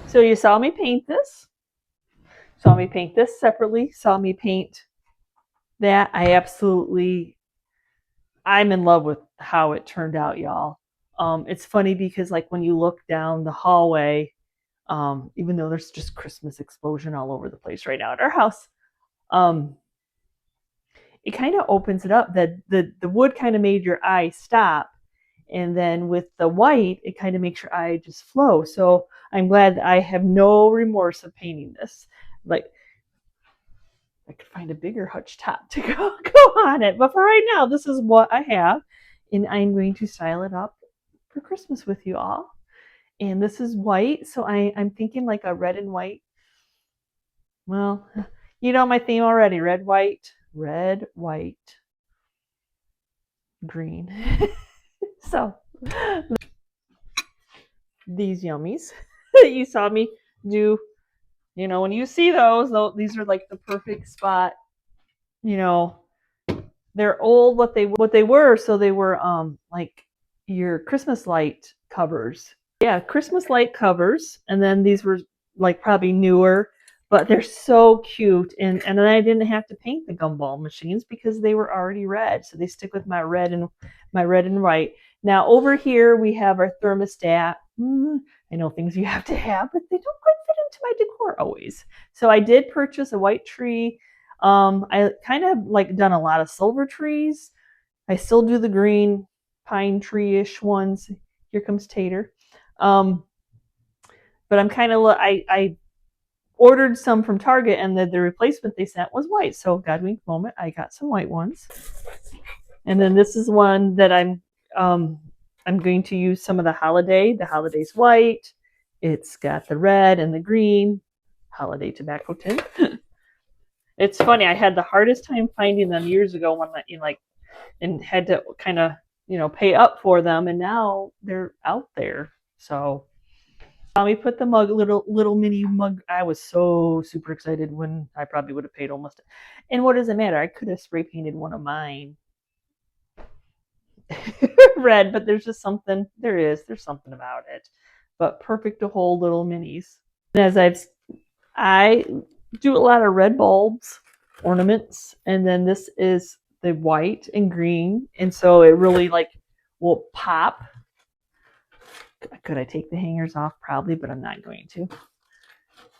So you saw me paint this. Saw me paint this separately. Saw me paint that. I'm in love with how it turned out, y'all. It's funny because like when you look down the hallway, even though there's just Christmas explosion all over the place right now at our house, it kind of opens it up. The wood kind of made your eye stop, and then with the white, it kind of makes your eye just flow. So I'm glad that I have no remorse of painting this. Like I could find a bigger hutch top to go on it, but for right now, this is what I have, and I'm going to style it up for Christmas with you all. And this is white, so I'm thinking like a red and white. Well, you know my theme already: red, white, green. So these yummies that you saw me do, when you see those, these are like the perfect spot. They're old, what they were, so they were like your Christmas light covers. Yeah, Christmas light covers, and then these were like probably newer, but they're so cute. And then I didn't have to paint the gumball machines because they were already red, so they stick with my red and white. Now over here we have our thermostat. I know things you have to have, but they don't quite fit into my decor always. So I did purchase a white tree. I kind of like done a lot of silver trees. I still do the green pine tree-ish ones. Here comes Tater. But I'm kind of, I ordered some from Target, and the replacement they sent was white. So God wink moment, I got some white ones. And then this is one that I'm going to use some of the holiday. The holiday's white. It's got the red and the green holiday tobacco tin. It's funny. I had the hardest time finding them years ago when and had to kind of pay up for them, and now they're out there. So we put the mug, little mini mug. I was so super excited when I probably would have paid almost. And what does it matter? I could have spray painted one of mine red, but there's just something. There's something about it. But perfect to hold little minis. And as I do a lot of red bulbs, ornaments, and then this is the white and green, and so it really will pop. Could I take the hangers off? Probably, but I'm not going to.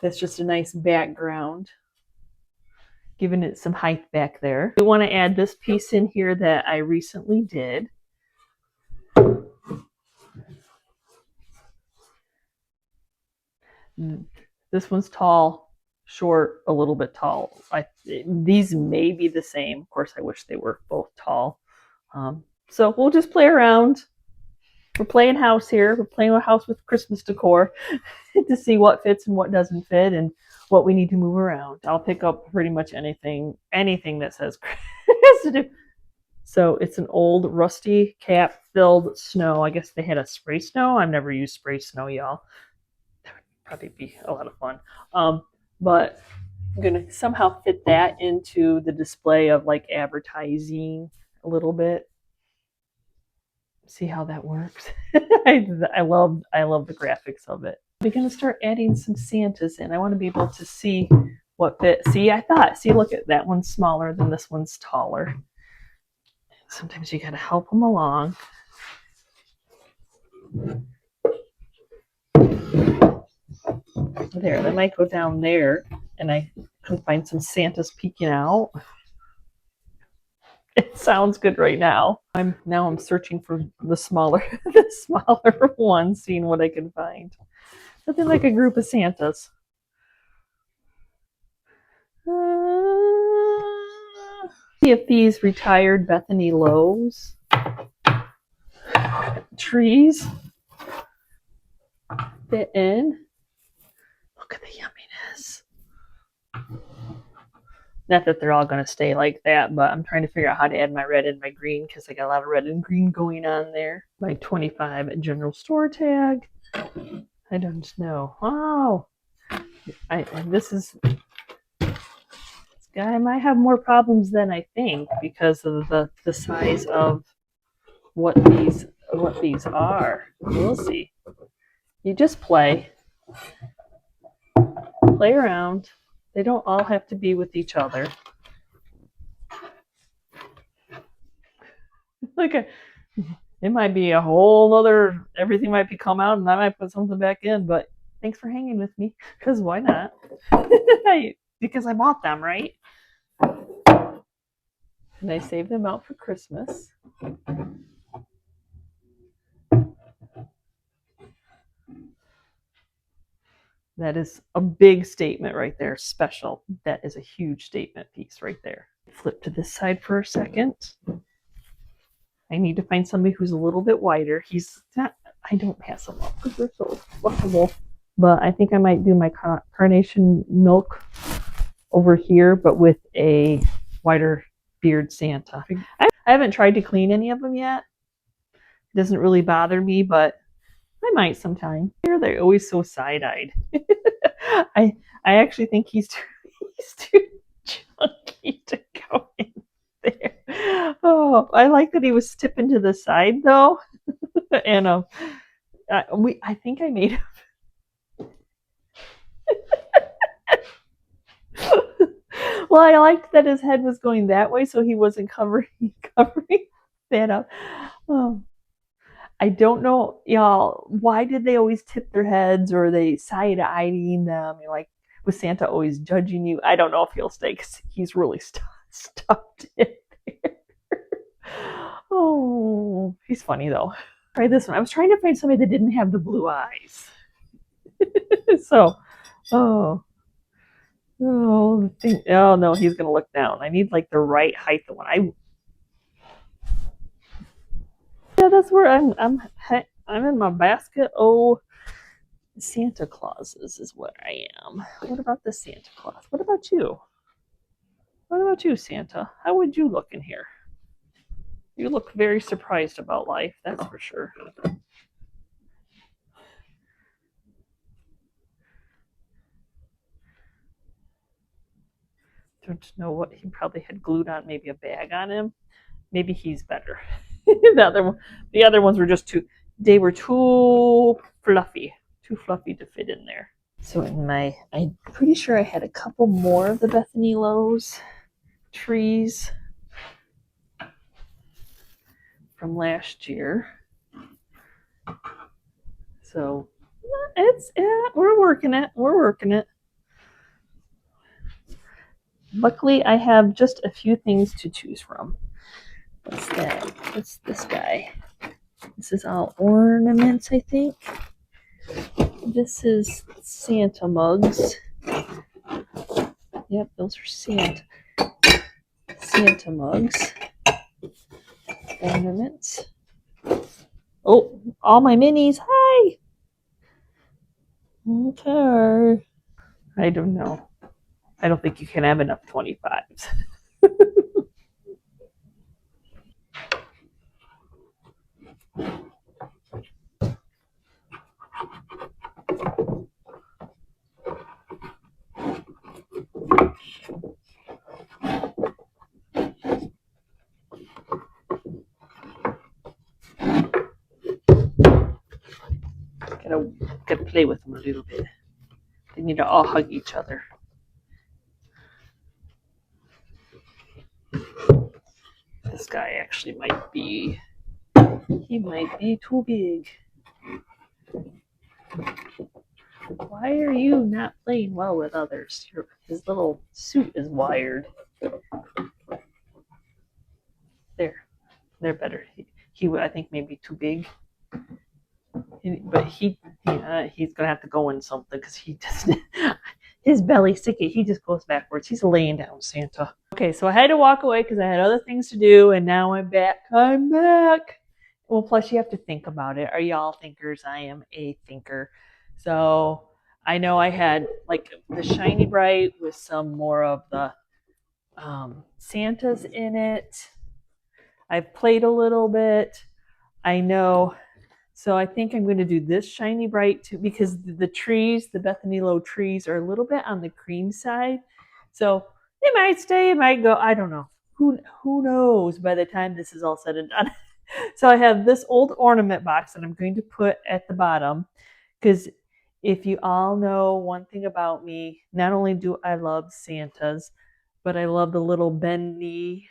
That's just a nice background, giving it some height back there. We want to add this piece in here that I recently did. This one's tall, short, a little bit tall. These may be the same. Of course, I wish they were both tall. So we'll just play around. We're playing house here. We're playing a house with Christmas decor to see what fits and what doesn't fit and what we need to move around. I'll pick up pretty much anything that says has to do. So it's an old rusty cap filled snow. I guess they had a spray snow. I've never used spray snow, y'all. That would probably be a lot of fun. But I'm gonna somehow fit that into the display of like advertising a little bit. See how that works. I love the graphics of it. We're gonna start adding some Santas in. I want to be able to see what fits. See, look at that one's smaller than this one's taller. Sometimes you gotta help them along. There, they might go down there, and I can find some Santas peeking out. It sounds good right now. I'm searching for the smaller one, seeing what I can find. Something like a group of Santas. See if these retired Bethany Lowe's trees fit in. Look at the yumminess. Not that they're all going to stay like that, but I'm trying to figure out how to add my red and my green because I got a lot of red and green going on there. My 25 at general store tag. I don't know. Oh, this guy might have more problems than I think because of the size of what these are. We'll see. You just play. Play around. They don't all have to be with each other. Like it might be a whole other, everything might be come out and I might put something back in, but thanks for hanging with me, because why not? Because I bought them, right? And I saved them out for Christmas. That is a big statement right there. Special. That is a huge statement piece right there. Flip to this side for a second. I need to find somebody who's a little bit wider. He's not, I don't pass them up because they're so fluffable. But I think I might do my carnation milk over here, but with a wider beard Santa. I haven't tried to clean any of them yet. It doesn't really bother me, but I might sometime. They're always so side-eyed. I actually think he's too chunky to go in there. Oh, I like that he was tipping to the side though. And I think I made him. Well, I liked that his head was going that way, so he wasn't covering that up. Oh. I don't know, y'all, why did they always tip their heads, or are they side-eyeing them? You're like, was Santa always judging you? I don't know if he'll stay because he's really stuffed in there. Oh, he's funny though. Try this one. I was trying to find somebody that didn't have the blue eyes. So, oh. Oh, oh no, he's gonna look down. I need like the right height. The one yeah, that's where I'm in my basket. Oh, Santa Clauses is what I am. What about the Santa Claus? What about you? What about you, Santa? How would you look in here? You look very surprised about life, that's for sure. Don't know what he probably had glued on, maybe a bag on him. Maybe he's better. The other ones were just they were too fluffy to fit in there. So I'm pretty sure I had a couple more of the Bethany Lowe's trees from last year. So we're working it. We're working it. Luckily, I have just a few things to choose from. What's that? What's this guy? This is all ornaments, I think. This is Santa mugs. Yep, those are Santa mugs. Ornaments. Oh, all my minis. Hi. Okay. I don't know. I don't think you can have enough 25s. Gotta play with them a little bit. They need to all hug each other. This guy actually might be too big. Why are you not playing well with others? His little suit is wired. They're better. He I think maybe too big. But he's gonna have to go in something because he doesn't. His belly's sticky. He just goes backwards. He's laying down, Santa. Okay, so I had to walk away because I had other things to do, and now I'm back. I'm back. Well, plus you have to think about it. Are y'all thinkers? I am a thinker. So I know I had like the shiny bright with some more of the Santas in it. I've played a little bit. I know. So I think I'm going to do this shiny bright too, because the trees, the Bethany Lowe trees, are a little bit on the cream side. So it might stay, it might go. I don't know. Who knows by the time this is all said and done. So I have this old ornament box that I'm going to put at the bottom because If you all know one thing about me, not only do I love Santas, but I love the little bendy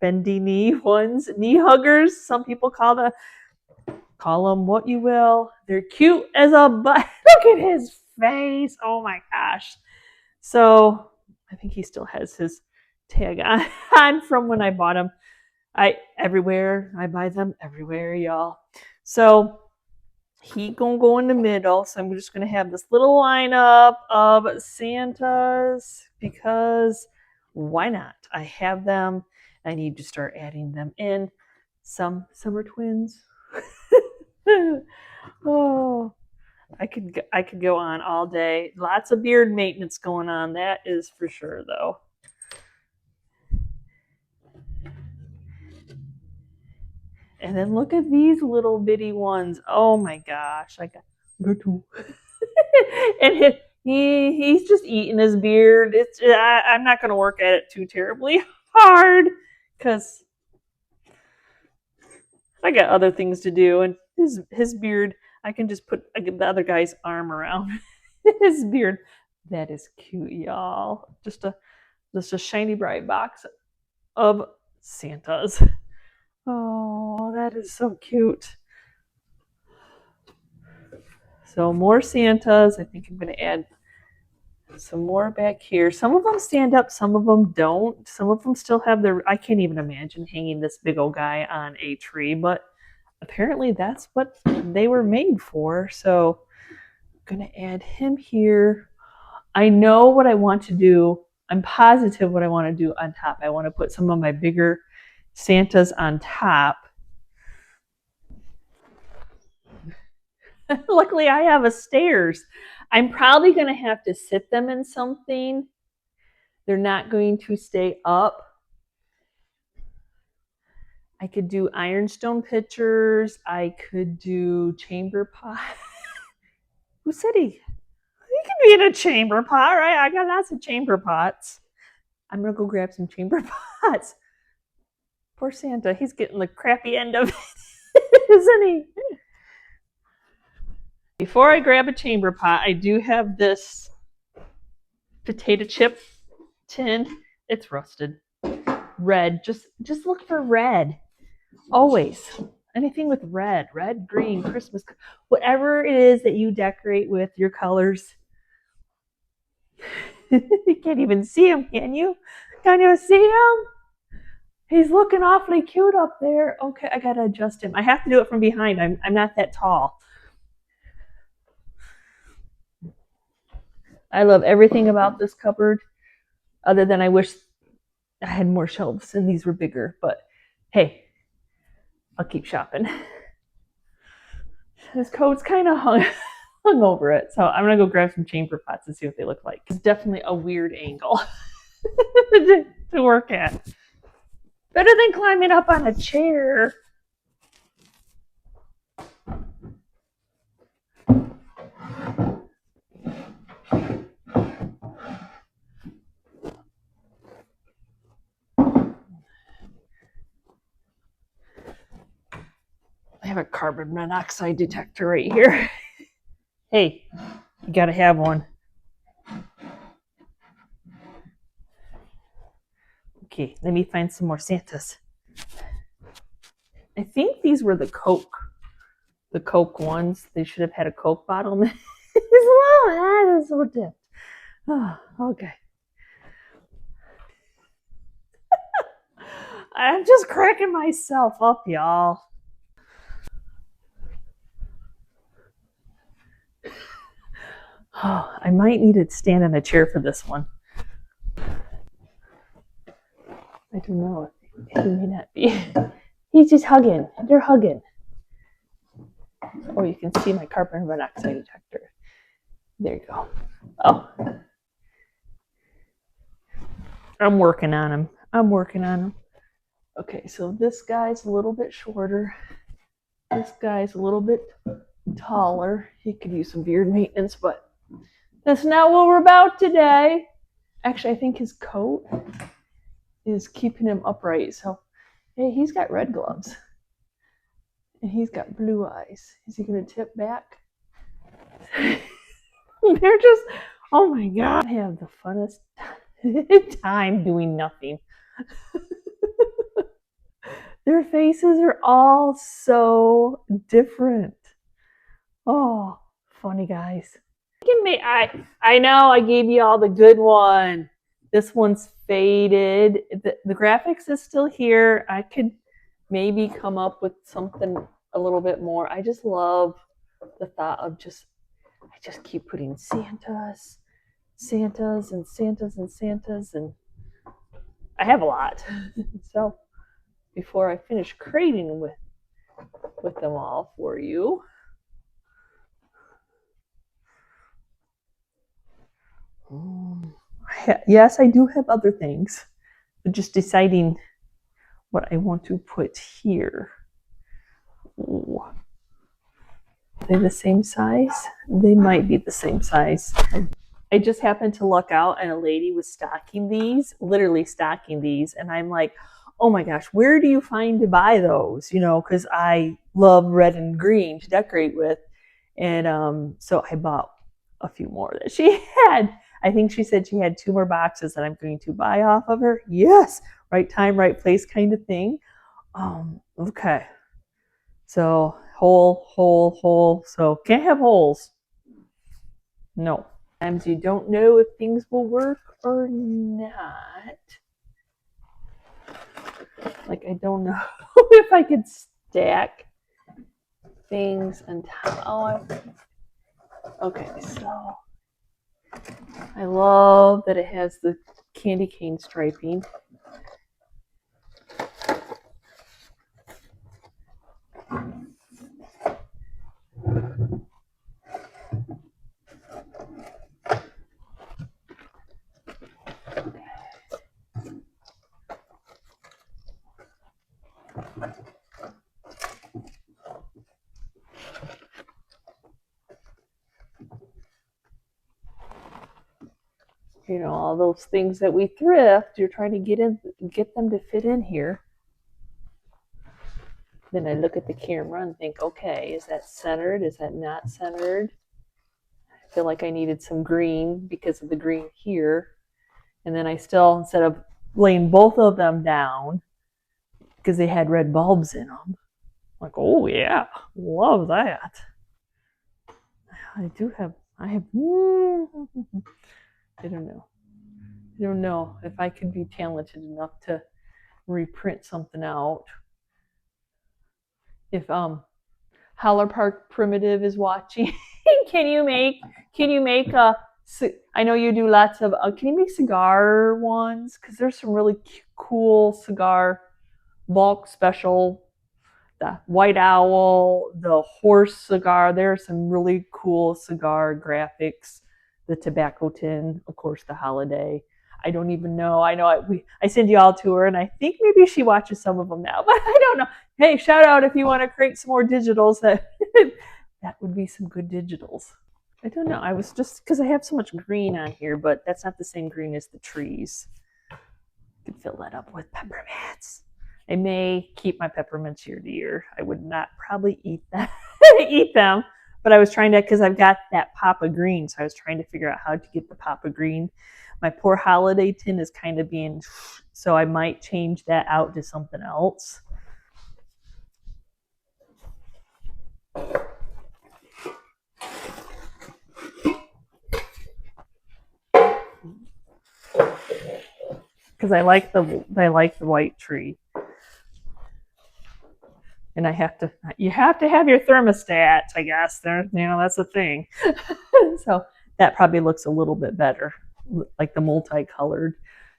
knee ones, knee huggers. Some people call them what you will. They're cute as a butt. Look at his face. Oh my gosh. So I think he still has his tag on from when I bought him. I buy them everywhere, y'all. So he gonna go in the middle. So I'm just gonna have this little lineup of Santas because why not? I have them. I need to start adding them in. Some are twins. Oh, I could go on all day. Lots of beard maintenance going on. That is for sure, though. And then look at these little bitty ones. Oh my gosh! I got two. And he's just eating his beard. I'm not going to work at it too terribly hard because I got other things to do. And his beard, I can just put the other guy's arm around his beard. That is cute, y'all. Just a shiny bright box of Santas. Oh, that is so cute. So more Santas. I think I'm going to add some more back here. Some of them stand up, some of them don't. Some of them still have their, I can't even imagine hanging this big old guy on a tree, but apparently that's what they were made for. So I'm going to add him here. I know what I want to do. I'm positive what I want to do on top. I want to put some of my bigger Santas on top. Luckily, I have a stairs. I'm probably going to have to sit them in something. They're not going to stay up. I could do ironstone pitchers. I could do chamber pot. Who said he could be in a chamber pot, right? I got lots of chamber pots. I'm going to go grab some chamber pots. Poor Santa. He's getting the crappy end of it, isn't he? Before I grab a chamber pot, I do have this potato chip tin. It's rusted. Red. Just look for red. Always. Anything with red, green, Christmas, whatever it is that you decorate with your colors. You can't even see him, can you? Can you see him? He's looking awfully cute up there. Okay, I gotta adjust him. I have to do it from behind. I'm not that tall. I love everything about this cupboard, other than I wish I had more shelves and these were bigger. But hey, I'll keep shopping. This coat's kind of hung over it, so I'm gonna go grab some chamber pots and see what they look like. It's definitely a weird angle to work at. Better than climbing up on a chair. I have a carbon monoxide detector right here. Hey, you gotta have one. Okay, let me find some more Santas. I think these were the Coke ones. They should have had a Coke bottle. That is so dipped. Oh, okay. I'm just cracking myself up, y'all. Oh, I might need to stand in a chair for this one. I don't know. He may not be. He's just hugging. They're hugging. Oh, you can see my carbon monoxide detector. There you go. Oh. I'm working on him. Okay, so this guy's a little bit shorter. This guy's a little bit taller. He could use some beard maintenance, but that's not what we're about today. Actually, I think his coat is keeping him upright. So, hey, he's got red gloves. And he's got blue eyes. Is he going to tip back? They're just, oh my God, I have the funnest time doing nothing. Their faces are all so different. Oh, funny guys. I know I gave you all the good one. This one's faded. The graphics is still here. I could maybe come up with something a little bit more. I just love the thought of I just keep putting Santas, Santas, and Santas, and Santas, and I have a lot. So before I finish crating with them all for you. Yes, I do have other things, but just deciding what I want to put here. Ooh. Are they the same size? They might be the same size. I just happened to luck out and a lady was stocking these, literally stocking these. And I'm like, oh my gosh, where do you find to buy those? You know, because I love red and green to decorate with. And so I bought a few more that she had. I think she said she had 2 more boxes that I'm going to buy off of her. Yes, right time, right place kind of thing. Okay. So hole. So can't have holes. No. Sometimes you don't know if things will work or not. Like I don't know if I could stack things on top. Okay, so I love that it has the candy cane striping. You know, all those things that we thrift, you're trying to get them to fit in here. Then I look at the camera and think, okay, is that centered? Is that not centered? I feel like I needed some green because of the green here. And then I still, instead of laying both of them down, because they had red bulbs in them, I'm like, oh yeah, love that. I have, I don't know. I don't know if I could be talented enough to reprint something out. If Howler Park Primitive is watching, can you make a? I know you do lots of. Can you make cigar ones? Because there's some really cool cigar bulk special. The White Owl, the horse cigar. There are some really cool cigar graphics. The tobacco tin, of course, the holiday. I don't even know. I know I send you all to her, and I think maybe she watches some of them now, but I don't know. Hey, shout out if you want to create some more digitals. That would be some good digitals. I don't know. I was just because I have so much green on here, but that's not the same green as the trees. I could fill that up with peppermints. I may keep my peppermints year to year. I would not probably eat them, but I was trying to because I've got that pop of green, so I was trying to figure out how to get the pop of green. My poor holiday tin is kind of being, so I might change that out to something else. Because I like the white tree. And you have to have your thermostat, I guess. That's the thing. So that probably looks a little bit better, like the multicolored.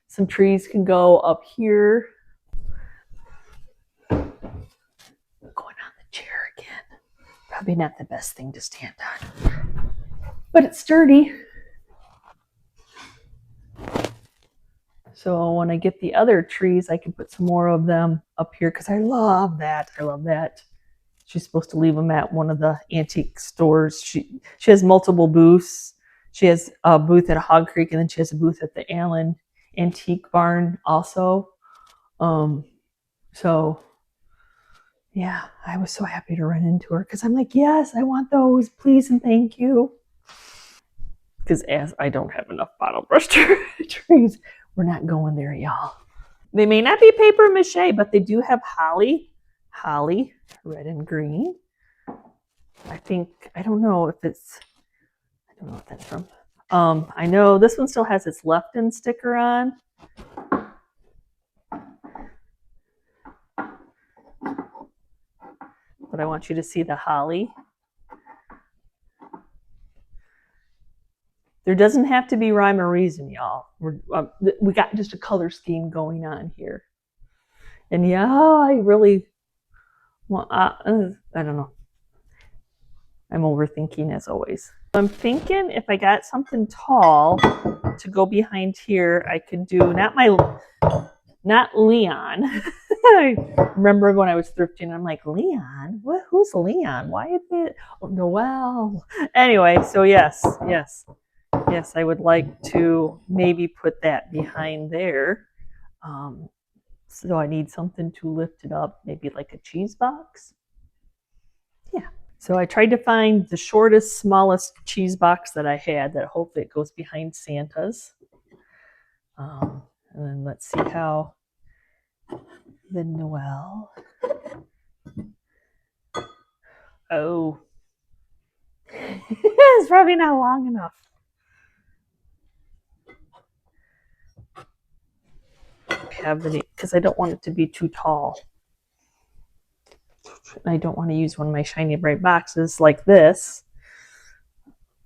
Some trees can go up here. Going on the chair again. Probably not the best thing to stand on, but it's sturdy. So when I get the other trees, I can put some more of them up here because I love that. She's supposed to leave them at one of the antique stores. She has multiple booths. She has a booth at Hog Creek, and then she has a booth at the Allen Antique Barn also. So yeah, I was so happy to run into her because I'm like, yes, I want those, please and thank you. because as I don't have enough bottle brush trees, we're not going there, y'all. They may not be paper mache, but they do have holly, red and green. I think, I don't know what that's from. I know this one still has its left-in sticker on. But I want you to see the holly. There doesn't have to be rhyme or reason, y'all. We got just a color scheme going on here. And yeah, I really want, I don't know. I'm overthinking as always. I'm thinking if I got something tall to go behind here, I could do, not Leon. I remember when I was thrifting, I'm like, Leon? Who's Leon? Why is it? Oh, Noel. Anyway, so yes, I would like to maybe put that behind there. So I need something to lift it up, maybe like a cheese box. Yeah. So I tried to find the shortest, smallest cheese box that I had that hopefully it goes behind Santa's. And then let's see how the Noel. Oh. It's probably not long enough. Because I don't want it to be too tall. I don't want to use one of my shiny bright boxes like this.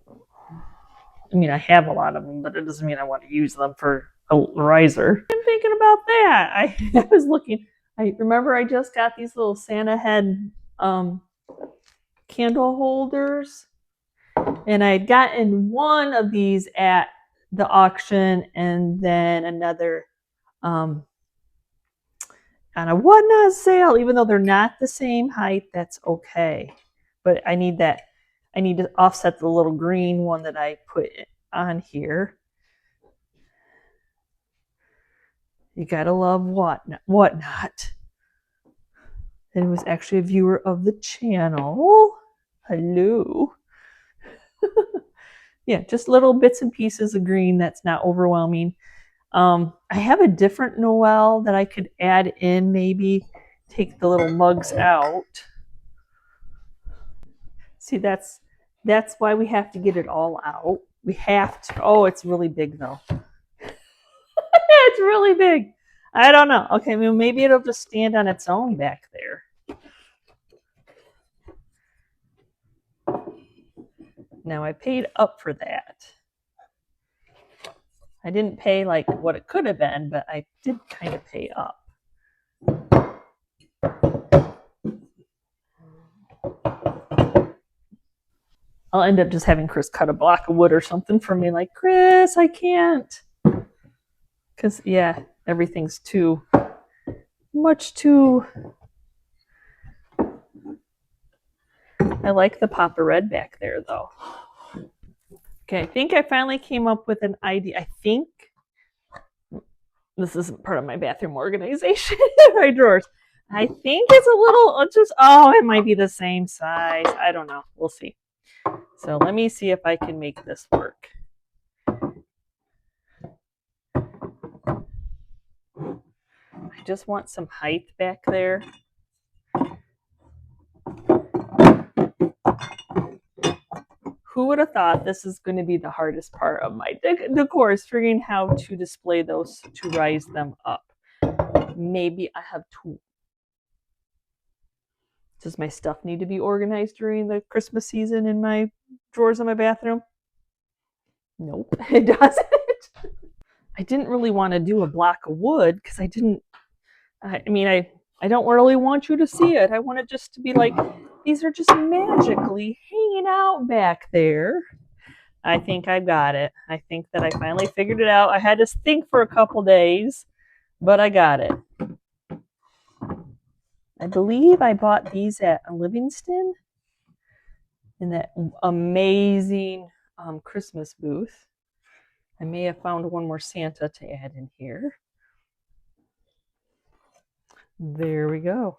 I mean, I have a lot of them, but it doesn't mean I want to use them for a riser. I'm thinking about that. I was looking. I remember I just got these little Santa head candle holders, and I had gotten one of these at the auction, and then another on a whatnot sale. Even though they're not the same height, that's okay. But I need that. I need to offset the little green one that I put on here. You gotta love whatnot. And it was actually a viewer of the channel. Hello. Yeah, just little bits and pieces of green that's not overwhelming. I have a different Noel that I could add in, maybe take the little mugs out. See, that's why we have to get it all out. We have to. Oh, it's really big though. It's really big. I don't know. Okay, well, maybe it'll just stand on its own back there. Now I paid up for that. I didn't pay like what it could have been, but I did kind of pay up. I'll end up just having Chris cut a block of wood or something for me, like, Chris, I can't. Because, yeah, everything's too much too. I like the pop of red back there, though. Okay, I think I finally came up with an idea. I think this isn't part of my bathroom organization, my drawers. I think it's a little, it might be the same size. I don't know. We'll see. So let me see if I can make this work. I just want some height back there. Who would have thought this is going to be the hardest part of my decor, is figuring how to display those, to rise them up. Maybe I have to. Does my stuff need to be organized during the Christmas season in my drawers in my bathroom? Nope, it doesn't. I didn't really want to do a block of wood because I don't really want you to see it. I want it just to be like, these are just magically hanging out back there. I think I've got it. I think that I finally figured it out. I had to think for a couple days, but I got it. I believe I bought these at Livingston in that amazing Christmas booth. I may have found one more Santa to add in here. There we go.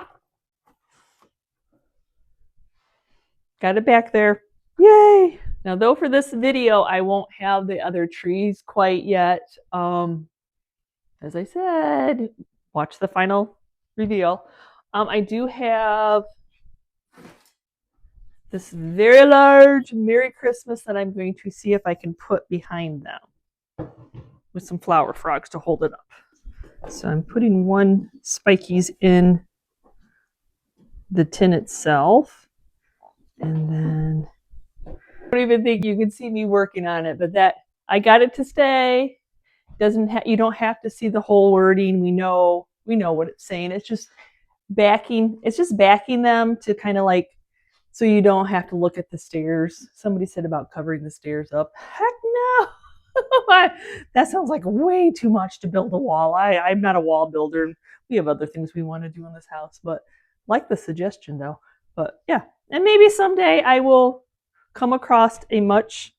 Got it back there. Yay! Now, though, for this video, I won't have the other trees quite yet. As I said, watch the final reveal. I do have this very large Merry Christmas that I'm going to see if I can put behind them with some flower frogs to hold it up. So I'm putting one spikies in the tin itself, and then I don't even think you can see me working on it, but that I got it to stay. You don't have to see the whole wording. We know what it's saying. It's just backing them to kind of like, so you don't have to look at the stairs. Somebody said about covering the stairs up. Heck no. That sounds like way too much to build a wall. I'm not a wall builder. We have other things we want to do in this house, but like the suggestion though. But yeah, and maybe someday I will come across a much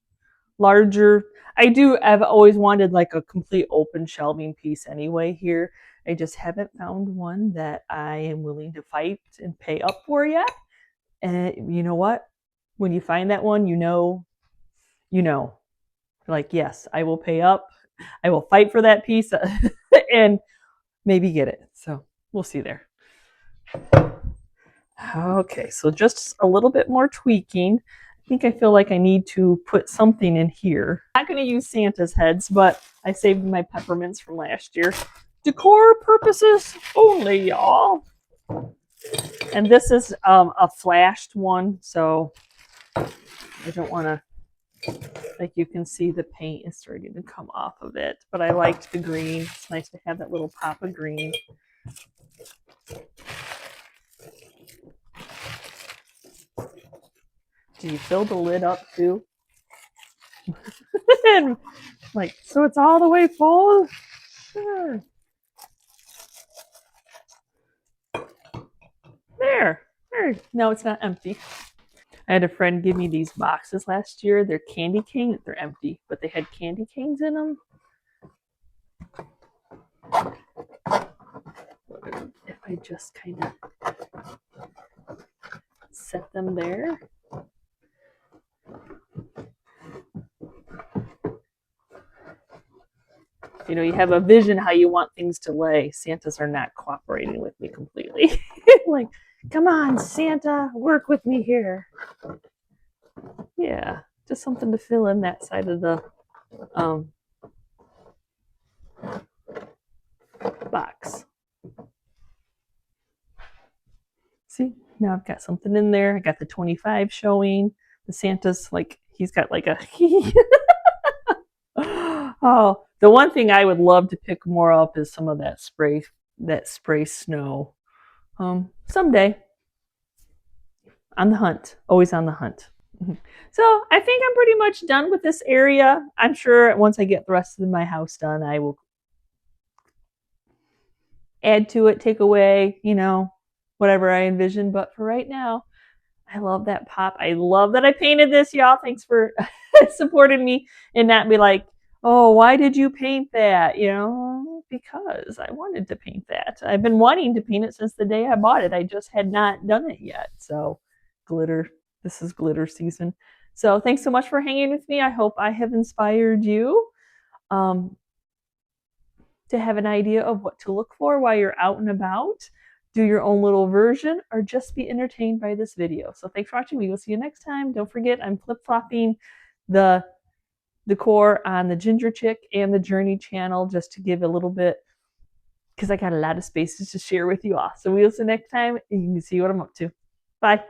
larger. I've always wanted like a complete open shelving piece anyway here. I just haven't found one that I am willing to fight and pay up for yet. And you know what? When you find that one, you know. Like, yes, I will pay up. I will fight for that piece and maybe get it. So we'll see there. Okay, so just a little bit more tweaking. I feel like I need to put something in here. I'm not going to use Santa's heads, but I saved my peppermints from last year. Decor purposes only, y'all. And this is a flashed one, so I don't want to, like, you can see the paint is starting to come off of it, but I liked the green. It's nice to have that little pop of green. Do you fill the lid up too? And like, so it's all the way full? Sure. There. No, it's not empty. I had a friend give me these boxes last year. They're candy canes. They're empty, but they had candy canes in them. If I just kind of set them there. You have a vision how you want things to lay. Santas are not cooperating with me completely. Like, come on, Santa, work with me here. Yeah, just something to fill in that side of the box. See, now I've got something in there. I got the 25 showing. The Santa's like, he's got like a oh, the one thing I would love to pick more up is some of that spray snow. Someday. On the hunt. Always on the hunt. So I think I'm pretty much done with this area. I'm sure once I get the rest of my house done, I will add to it, take away, whatever I envision. But for right now, I love that pop. I love that I painted this, y'all. Thanks for supporting me and not be like, oh, why did you paint that? Because I wanted to paint that. I've been wanting to paint it since the day I bought it. I just had not done it yet. So glitter, this is glitter season. So thanks so much for hanging with me. I hope I have inspired you to have an idea of what to look for while you're out and about. Do your own little version or just be entertained by this video. So thanks for watching. We will see you next time. Don't forget, I'm flip-flopping the decor on the Ginger Chick and the Journey channel just to give a little bit, because I got a lot of spaces to share with you all. So we'll see you next time and you can see what I'm up to. Bye.